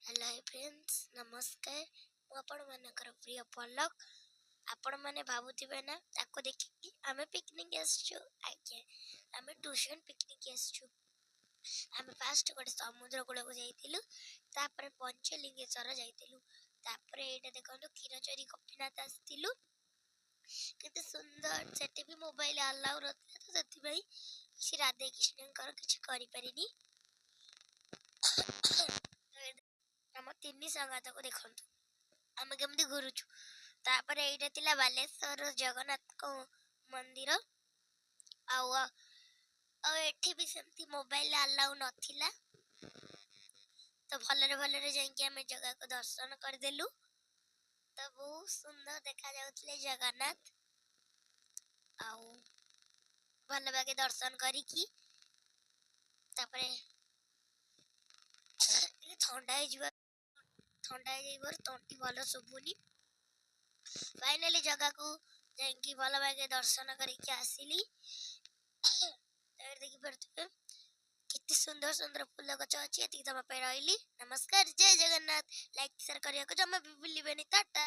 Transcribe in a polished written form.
Hello friends नमस्कार मु आपण मानकर प्रिय पलक आपण माने भाबुथिबे ना ताको देखि आमे पिकनिक आसछु आके आमे ट्यूशन पिकनिक आसछु आमे फास्ट गोटे समुद्र कूल को जाइतिलु तापर पंचलिंगेश्वर जाइतिलु तापर एटा देखंतु खीरचोरी गोपीनाथ आस्तिलु केते सुंदर सेटे भी मोबाइल अलाउ रहता तो सेति भाई श्री राधे कृष्णकर किछ करि परिनी आम तीन संगात को देखंतु आम केमती घुरुचु तापर एटा तिला बालेश्वर जगन्नाथ को मंदिर आउ एठी भी सेमती मोबाइल अलाउ नथिला तो भलरे भलरे जाइके आम जगह को दर्शन करदेलु तो बहुत सुंदर देखा जाउतले जगन्नाथ आउ भल बागे दर्शन करिकी तापरे ठंडा तंटी भल शुभुनी फाइनली जगह को जाइकी भल बागे दर्शन करके आसिली देखि पारे कितनी सुंदर सुंदर फूल गच अच्छी तम रही नमस्कार जय जगन्नाथ लाइक शेयर करने को जमा भी भूलिबेनी टाटा।